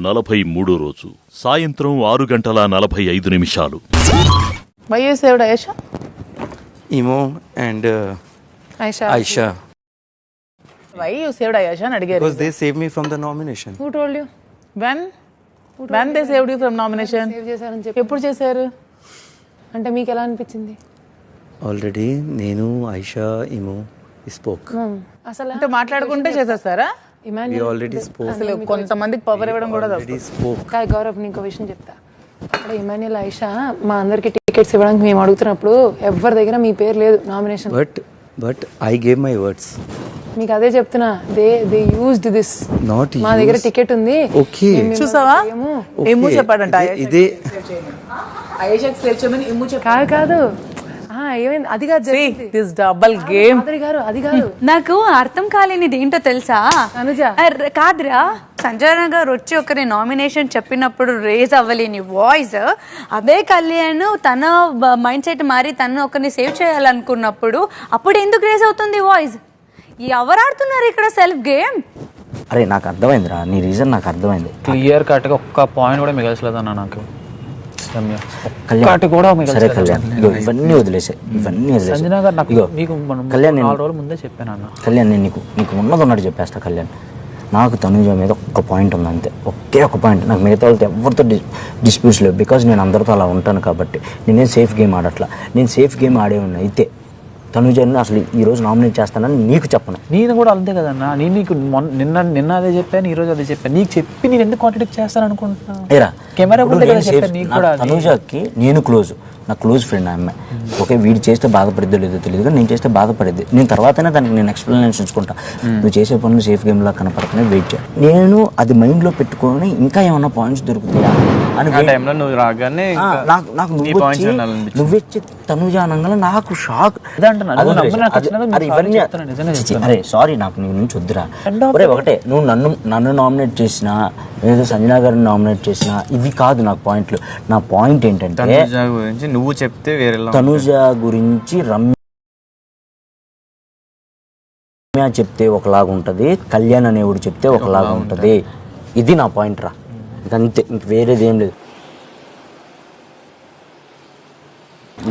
43 రోజు సాయంత్రం 6:45. Why you saved Ayesha? Emo and Aisha. Why you saved Ayesha అని అడిగారు. Because they saved me from the nomination. Who told you? When they saved you from nomination? Save చేశారని చెప్పి ఎప్పుడు చేశారు? అంటే మీకు ఎలా అనిపించింది? Already నేను Aisha Emo spoke. అసలు అంటే మాట్లాడుకుంటే చేసేస్తారా? We already spoke. అసలు కొంతమందికి పవర్ ఇవ్వడం కూడా Already spoke. గౌరవ్ నీకు విషయం చెప్తా. అక్కడ ఇమాన్యుల్ ఆయిషా మా అందరికి టికెట్స్ ఇవ్వడానికి మేము అడుగుతున్నప్పుడు ఎవరి దగ్గర మీ పేరు లేదు nomination. But I gave my words. మీకు అదే చెప్తున్నా, దే యూజ్డ్ దిస్. Not మా దగ్గర టికెట్ ఉంది. Okay. చూసావా? ఇమ్ము చెప్పాడంట ఇదే ఆయేషాకి సేవ్ చేయమని ఇమ్ము చెప్పాడు. కాదు ఏమైంది అది కాదు దిస్ డబుల్ గేమ్. అది కాదు నాకు అర్థం కాలేనిది ఏంటో తెలుసా అనుజ కాదురా, సంజన గారు వచ్చి ఒకరి నామినేషన్ చెప్పినప్పుడు రేజ్ అవ్వలేని వాయిస్, అదే కళ్యాణ్ తన మైండ్ సెట్ మారి తను ఒకరిని సేవ్ చేయాలనుకున్నప్పుడు అప్పుడు ఎందుకు రేజ్ అవుతుంది వాయిస్? ఎవరు ఆడుతున్నారు ఇక్కడ సెల్ఫ్ గేమ్? అరే నాకు అర్థమైందిరా, నీ రీజన్ నాకు అర్థమైంది. క్లియర్ కట్గా ఒక్క పాయింట్ కూడా మిగల్చలేదన్నా నాకు. సరే కళ్యాణ్, ఇవన్నీ వదిలేసే సంజన గారు నాకు మీకు కళ్యాణ్ 4 రోజుల ముందే చెప్పాను అన్న. కళ్యాణ్ నేను నీకు ఉన్నది ఉన్నట్టు చెప్పేస్తా కళ్యాణ్. నాకు తనుజ మీద ఒక్క పాయింట్ ఉంది అంతే, ఒకే ఒక పాయింట్. నాకు మిగతా వాళ్ళతో ఎవరితో డిస్ప్యూట్స్ లేవు, బికాజ్ నేను అందరితో అలా ఉంటాను కాబట్టి. నేనేం సేఫ్ గేమ్ ఆడట్లా. నేను సేఫ్ గేమ్ ఆడే ఉన్నా అయితే తనుజని అసలు ఈ రోజు నామినేట్ చేస్తానని నీకు చెప్పను. నేను కూడా అంతే కదన్నా, నేను నీకు నిన్న అదే చెప్పాను, ఈ రోజు అదే చెప్పాను. నీకు చెప్పి నేను ఎందుకు కాంట్రాక్ట్ చేస్తాను అనుకుంటున్నా? కెమెరా తనుజకి నేను క్లోజ్, నా క్లోజ్ ఫ్రెండ్ ఆ అమ్మాయి. ఓకే, వీడు చేస్తే బాధపడిద్దో లేదో తెలియదు, కానీ నేను చేస్తే బాధపడిద్ది. నేను తర్వాతనే దానికి నేను ఎక్స్ప్లెనేషన్ ఇచ్చుకుంటా. నువ్వు చేసే పనులు సేఫ్ గేమ్లా కనపడుతున్నాయి, వెయిట్ చేయాలి. నేను అది మైండ్లో పెట్టుకొని ఇంకా ఏమన్నా పాయింట్స్ దొరుకుతాయా అని నాకు నువ్వొచ్చి తనుజ అనగా నాకు షాక్. అరే సారీ, నాకు నీ నుంచి వద్దురా. ఒకటే, నువ్వు నన్ను నామినేట్ చేసినా లేదా సంజన గారిని నామినేట్ చేసినా ఇవి కాదు నాకు పాయింట్లు. నా పాయింట్ ఏంటంటే నువ్వు చెప్తే వేరే తనుజ గురించి రమ్య చెప్తే ఒకలాగా ఉంటుంది, కళ్యాణ్ అనేవాడు చెప్తే ఒకలాగా ఉంటుంది. ఇది నా పాయింట్ రా, అంతే, ఇంక వేరేది ఏం లేదు.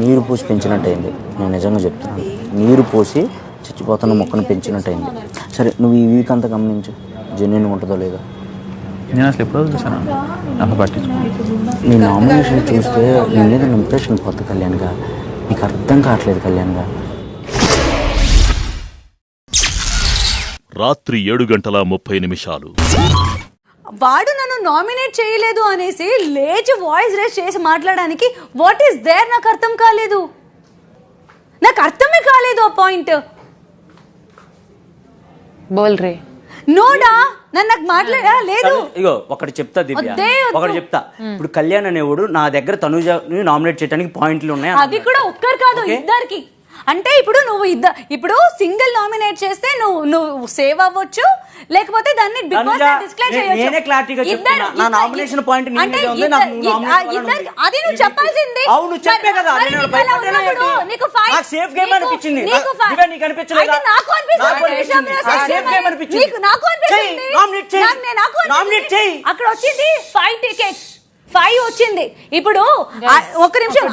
నీరు పోసి పెంచినట్టయింది, నేను నిజంగా చెప్తున్నాను. నీరు పోసి చచ్చిపోతున్న మొక్కను పెంచినట్టయింది. సరే నువ్వు ఈ వీక్ అంతా గమనించు, జెన్యున్ ఉంటుందో లేదో. నేను అసలు ఎప్పుడో చూసాను, నాకు పట్టించుకోండి. నీ నామినేషన్ చూస్తే నేను ఏదైనా ఇంప్రెషన్ పోతుంది కళ్యాణ్గా. నీకు అర్థం కావట్లేదు కళ్యాణ్గా. రాత్రి 7:30. వాడు నన్ను నామినేట్ చేయలేదు అనేసి లేచి వాయిస్ రేస్ చేసి మాట్లాడడానికి వాట్ ఈస్ దేర్ నాకు అర్థం కాలేదు. నాకు అర్థమే కాలేదు ఆ పాయింట్. బోల్ రే నోడా నన్ను నాకు మాట్లాడా లేదు. ఇగో ఒకటి చెప్తా దివ్య, ఒకటి చెప్తా. ఇప్పుడు కళ్యాణ్ అనేవాడు నా దగ్గర తనుజని నామినేట్ చేయడానికి పాయింట్లు ఉన్నాయి. అది కూడా ఒక్కరు కాదు, ఇద్దరికి. అంటే ఇప్పుడు ఇప్పుడు సింగిల్ నామినేట్ చేస్తే నువ్వు సేవ్ అవ్వచ్చు, లేకపోతే దాన్ని బిగ్ బాస్ డిస్క్లేర్ చేయొచ్చు. నేనే క్లారిటీగా చెప్తున్నా, నా నామినేషన్ పాయింట్ నీ మీద ఉంది. నాకు ఇద్దరికి అది నువ్వు చెప్పాల్సింది. అవును చెప్పే కదా, నేను భయపడ్డాను. నీకు ఫైట్ నాకు సేఫ్ గేమ్ అనిపించింది. నీకు అనిపించలేదా? నాకు అనిపించింది. సేఫ్ గేమ్ అనిపించింది. నాకు అనిపించింది. నామినేట్ చేయి. అక్కడ వచ్చింది 5 టికెట్స్, 5 వచ్చింది. ఇప్పుడు ఒక నిమిషం,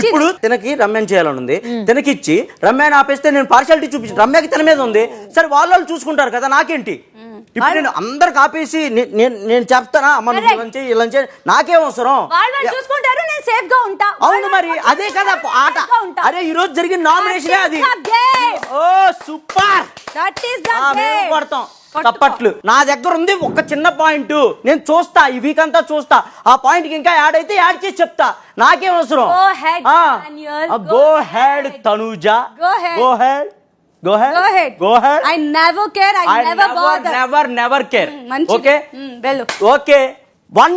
ఇప్పుడు తనకి రమ్యని చేయాలని ఉంది, తనకి ఇచ్చి రమ్యని ఆపేస్తే నేను పార్షాలిటీ చూపించి రమ్యకి తన మీద ఉంది. సరే వాళ్ళు చూసుకుంటారు కదా, నాకేంటి? ఇప్పుడు నేను అందరికి ఆపేసి నేను చెప్తానా అమ్మ ఇలా చేయి, నాకేం అవసరం? అవును మరి అదే కదా ఆట. అరే ఈ రోజు జరిగిన నామినేషన్ అది. ఓ సూపర్, కొడతాం తప్పట్లు. నా దగ్గర ఉంది ఒక చిన్న పాయింట్, నేను చూస్తా, ఈ వీక్ అంతా చూస్తా. ఆ పాయింట్ కి ఇంకా యాడ్ అయితే యాడ్ చేసి చెప్తా, నాకేం అవసరం? Go head Tanuja, go head. I never care, I never bother. never care. Okay, one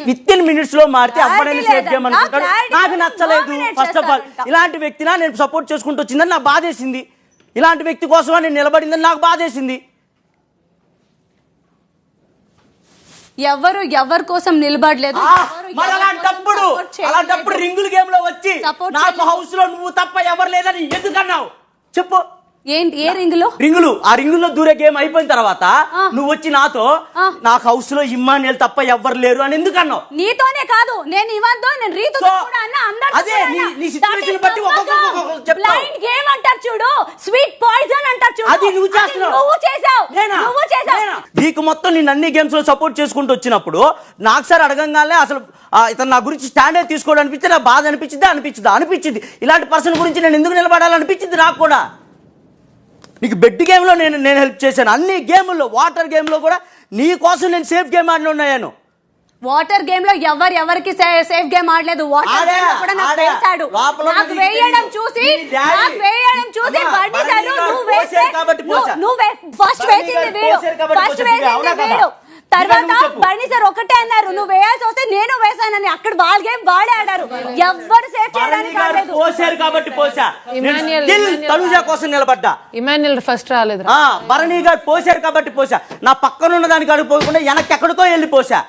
within minutes లో మారితే అవ్వడానికి సేఫ్ గేమ్ అనుకుంటాడు. నాకు నచ్చలేదు. ఫస్ట్ ఆఫ్ ఆల్ ఇలాంటి వ్యక్తినా నేను సపోర్ట్ చేసుకుంటూ వచ్చిందని నాకు బాధేసింది. ఇలాంటి వ్యక్తి కోసం నేను నిలబడిందని నాకు బాధేసింది. ఎవరి కోసం నిలబడలేదు. అలాంటప్పుడు రింగుల గేమ్ లో వచ్చి నాకు హౌస్ లో నువ్వు తప్ప ఎవరు లేదని ఎందుకన్నావు చెప్పు? ఏంటి ఏ రింగ్ లో? ఆ రింగుల్లో దూరే గేమ్ అయిపోయిన తర్వాత నువ్వు వచ్చి నాతో నాకు హౌస్ లో ఇమ్మాన్యుయల్ తప్ప ఎవ్వరు లేరు అని ఎందుకు అన్నావు? నీతోనే కాదు, నేను ఇవ్వద్దు, నేను రీతు కూడా అన్నా, అందరితో అదే కూడా అన్నా. నీ సిచువేషన్ బట్టి ఒక్కొక్కరు చెప్తావు. బ్లైండ్ గేమ్ అంటారు చూడు, స్వీట్ పాయిజన్ అంటారు చూడు, అది నువ్వు చేస్తున్నావు. నువ్వు చేసావు. నీకు మొత్తం నేను అన్ని గేమ్స్ లో సపోర్ట్ చేసుకుంటూ వచ్చినప్పుడు నాకు సార్ అడగంగానే అసలు ఇతను నా గురించి స్టాండర్డ్ తీసుకోవడం అనిపిస్తే నాకు బాధ అనిపించింది. ఇలాంటి పర్సన్ గురించి నేను ఎందుకు నిలబడాలనిపించింది నాకు కూడా. నీకు బెడ్ గేమ్లో నేను హెల్ప్ చేశాను, అన్ని గేముల్లో, వాటర్ గేమ్లో కూడా నీ కోసం నేను సేఫ్ గేమ్ ఆడిన ఉన్నాను. వాటర్ గేమ్ లో ఎవరికి సేఫ్ గేమ్ ఆడలేదు. వాటర్ గేమ్ లో కూడా నాకు వేసాడు. నాకు వేయడం చూసి బర్నీ సార్ నువ్వు ఫస్ట్ వేసింది వీడు. తర్వాత బర్నీ సార్ ఒకటే అన్నారు, నువ్వు వేయాల్సి వస్తే నేను వేసానని. అక్కడ వాళ్ళ గేమ్ వాడే ఆడారు, ఎవ్వరు సేఫ్ చేయడానికి ఆడలేదు. పోసారు కాబట్టి పోసా. తనుజ కోసం నిలబడ్డా. ఇమాన్యుయల్ ఫస్ట్ రాలేదు. భరణి గారు పోసారు కాబట్టి పోసా. నా పక్కన ఉన్న దానికి అడుగు పోకుండా వెనక్కి ఎక్కడికో వెళ్ళి పోసా.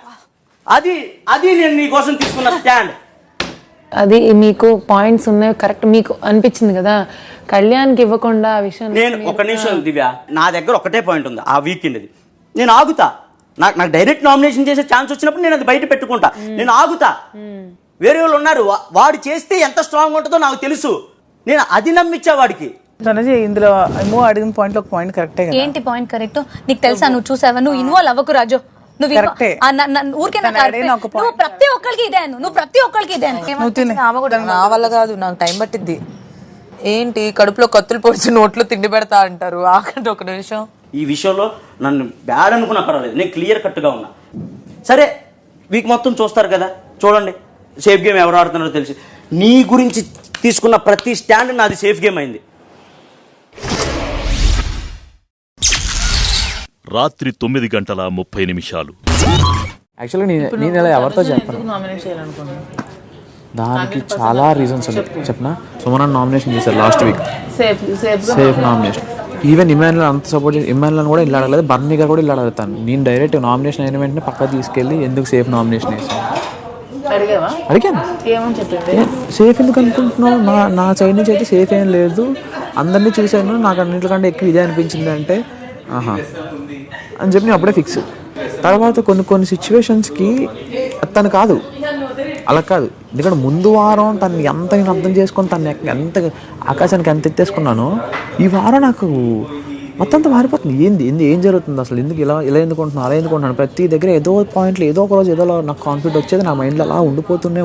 అది నేను నీ కోసం తీసుకున్న స్టాండ్. అది మీకు పాయింట్స్ ఉన్నాయి, కరెక్ట్ మీకు అనిపించింది కదా. కళ్యాణ్కి ఇవ్వకుండా ఆ విషయం. నేను ఒక నిమిషం దివ్య, నా దగ్గర ఒకటే పాయింట్ ఉంది ఆ వీకెండ్. నేను ఆగుతా. నాకు డైరెక్ట్ నామినేషన్ చేసే ఛాన్స్ వచ్చినప్పుడు నేను అది బయట పెట్టుకుంటా. నేను ఆగుతా. వేరే వాళ్ళు ఉన్నారు, వాడు చేస్తే ఎంత స్ట్రాంగ్ ఉంటుందో నాకు తెలుసు. నేను అది నమ్మించా వాడికి. ఇందులో అడిగిన పాయింట్ ఒక పాయింట్ కరెక్టే. ఏంటి పాయింట్ కరెక్ట్? నీకు తెలుసా, నువ్వు చూసావా? నువ్వు ఇన్వాల్వ్ అవ్వకు రాజు. నువ్వు ప్రతి ఒక్కరికి ఇదే ఆమె కూడా నా వల్ల కాదు, నాకు టైం పట్టిద్ది. ఏంటి కడుపులో కత్తులు పొడిచి నోట్లో తిండి పెడతా అంటారు. ఆకండి ఒక నిమిషం. ఈ విషయంలో నన్ను బ్యాడ్ అనుకున్నా పర్వాలేదు, నేను క్లియర్ కట్గా ఉన్నా. సరే వీక్ మొత్తం చూస్తారు కదా, చూడండి సేఫ్ గేమ్ ఎవరు ఆడుతున్నారో తెలిసి. నీ గురించి తీసుకున్న ప్రతి స్టాండ్ నాది సేఫ్ గేమ్ అయింది. రాత్రి 9:30 యాక్చువల్గా నేను ఇలా ఎవరితో చెప్పను, దానికి చాలా రీజన్స్ ఉన్నాయి. చెప్పిన సుమన్ నామినేషన్ చేశారు last week, safe nomination. Even Emmanuel అంత సపోర్ట్ చేసి ఇమాన్యుయల్ కూడా ఇల్లు అడగలేదు, బర్నీ గారు కూడా ఇల్లు అడుగుతాను. నేను డైరెక్ట్ నామినేషన్ అయిన వెంటనే పక్క తీసుకెళ్ళి ఎందుకు సేఫ్ నామినేషన్ వేసాను అడిగాను. సేఫ్ ఎందుకు అనుకుంటున్నావు? నా సైడ్ నుంచి అయితే సేఫ్ ఏం లేదు, అందరినీ చూశాను, నాకు అన్నింటికంటే ఎక్కువ ఇదే అనిపించింది అంటే అని చెప్పి నేను అప్పుడే ఫిక్స్. తర్వాత కొన్ని సిచ్యువేషన్స్కి తను కాదు, అలా కాదు. ఎందుకంటే ముందు వారం తను ఎంత నేను అర్థం చేసుకొని తను ఎంత ఆకాశానికి ఎంత ఎత్తేసుకున్నానో, ఈ వారం నాకు మొత్తం అంతా మారిపోతుంది. ఏం జరుగుతుంది అసలు, ఎందుకు ఇలా ఎందుకుంటున్నాను, అలా ఎందుకుంటున్నాను. ప్రతి దగ్గర ఏదో పాయింట్లు ఏదో ఒక రోజు ఏదో నాకు కాన్ఫిడెంట్ వచ్చేది, నా మైండ్లో అలా ఉండిపోతూనే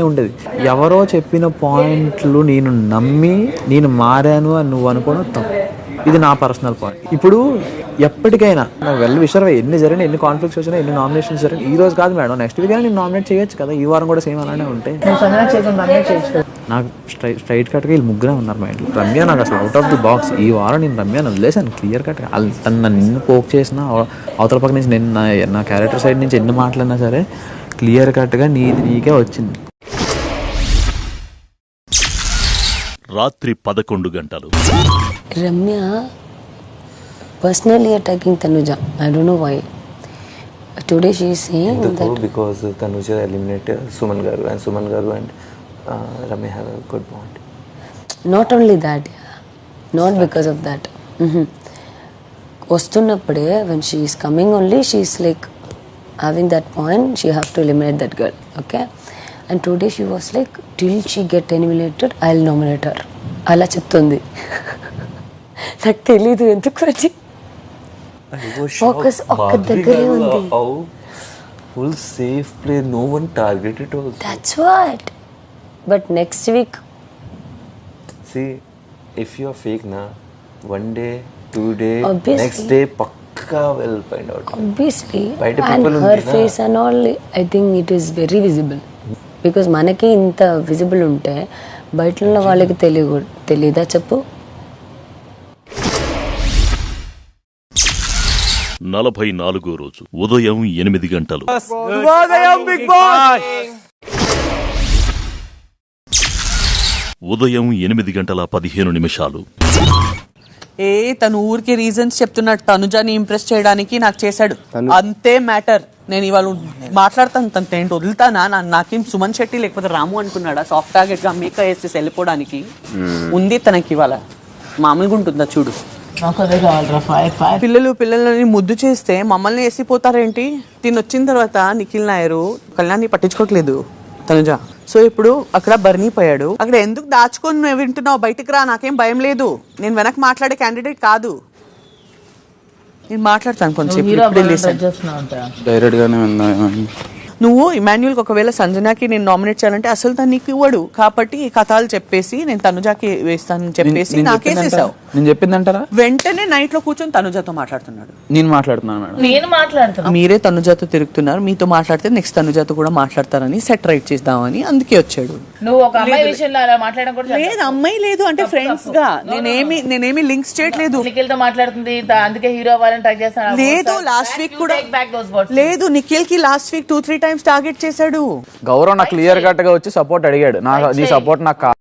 ఉండేది. ఎవరో చెప్పిన పాయింట్లు నేను నమ్మి నేను మారాను అని నువ్వు అనుకోవడం తప్పు. ఇది నా పర్సనల్ పాయింట్. ఇప్పుడు ఎప్పటికైనా నాకు విషయం ఎన్ని జరిగినా, ఎన్ని కాన్ఫ్లిక్ట్స్ వచ్చినా, ఎన్ని నామినేషన్స్ జరిగినా, ఈ రోజు కాదు మేడం, నెక్స్ట్ వీక్ అయినా నేను నామినేట్ చేయొచ్చు కదా. ఈ వారం కూడా సేమ్ అలానే ఉంటే నాకు స్ట్రైట్ కట్గా వీళ్ళు ముగ్గురే ఉన్నారు మైండ్లో. రమ్య నాకు అసలు అవుట్ ఆఫ్ ది బాక్స్. ఈ వారం నేను రమ్యను వదిలేసాను క్లియర్ కట్గా. తను నన్ను పోక్ చేసినా, అవతల పక్క నుంచి నేను నా క్యారెక్టర్ సైడ్ నుంచి ఎన్ని మాట్లాడినా సరే క్లియర్ కట్గా నీకే వచ్చింది. రాత్రి 11 Ramya personally attacking Tanuja. I don't know why. Today she is saying that because Tanuja eliminated Suman Garu and Ramya have a good bond. Not only that, not because of that. Vastunnappude when she is coming only, she is like having that point, she have to eliminate that girl, okay? And today she was like, till she get eliminated, I'll nominate her. అలా చెప్తుంది. నాకు తెలీదు ఎందుకు వచ్చి focus ఒక్క దగ్గరే ఉంది. Full safe play, no one targeted also. That's what. But next week, see, if you are fake na, one day, 2 days, obviously, next day pakka will find out. Obviously, and her face and all, I think it is very visible. Because మనకి ఇంత visible ఉంటే బయట ఉన్న వాళ్ళకి తెలియదా చెప్పు. 44వ రోజు ఉదయం 8 గంటలు. ఉదయం 8:15 తను ఊరికి రీజన్స్ చెప్తున్నాడు తనుజాని ఇంప్రెస్ చేయడానికి నాకు చేశాడు, అంతే మ్యాటర్. నేను ఇవాళ మాట్లాడతాను, తనతో ఏంటి వదులుతానా? నాకేం సుమన్ శెట్టి లేకపోతే రాము అనుకున్నాడా సాఫ్ట్ టార్గెట్ గా మేక వేసేసి వెళ్ళిపోవడానికి ఉంది తనకి. ఇవాళ మామూలుగా ఉంటుందా చూడు. పిల్లలని ముద్దు చేస్తే మమ్మల్ని వేసిపోతారేంటి? తినొచ్చిన తర్వాత నిఖిల్ నాయరు కళ్యాణ్ని పట్టించుకోవట్లేదు తనుజ. సో ఇప్పుడు అక్కడ బర్నీ పోయాడు, అక్కడ ఎందుకు దాచుకొని నువ్వు వింటున్నావు? బయటకు రా, నాకేం భయం లేదు. నేను వెనక్కి మాట్లాడే క్యాండిడేట్ కాదు. నేను మాట్లాడతాను కొంచెం. డైరెక్ట్ గానే నువ్వు ఇమాన్యుల్కి ఒకవేళ సంజనాకి నేను నామినేట్ చేయాలంటే అసలు తను నీకు ఇవ్వడు కాబట్టి ఈ కథలు చెప్పేసి నేను తనుజాకి వేస్తానని చెప్పేసి నాకేసేసావు. నేను చెప్పిందంటారా? వెంటనే నైట్ లో కూర్చొని తనుజాతో మాట్లాడుతున్నాడు. నేను మాట్లాడుతున్నాను మేడం. నేను మాట్లాడుతున్నా. మీరే తనుజాతో తిరుగుతున్నారు, మీతో మాట్లాడితే నెక్స్ట్ తనుజాతో కూడా మాట్లాడతారని సెట్ రైట్ చేద్దామని అందుకే వచ్చాడు. నువ్వు ఒక అమ్మాయి విషయంలో అలా మాట్లాడడం కూడా లేదు, అమ్మాయి లేదు అంటే ఫ్రెండ్స్ గా నేనేమి లింక్స్ చేయట్లేదు. నిఖిల్ తో మాట్లాడుతుంది, అందుకే హీరో అవ్వాలని ట్రై చేస్తాను. లేదు, లాస్ట్ వీక్ కూడా లేదు. నిఖిల్ కి లాస్ట్ వీక్ 2-3 times టార్గెట్ చేశాడు. గౌరవ్ నాకు క్లియర్ కట్ గా వచ్చి సపోర్ట్ అడిగాడు. నీ సపోర్ట్ నాకు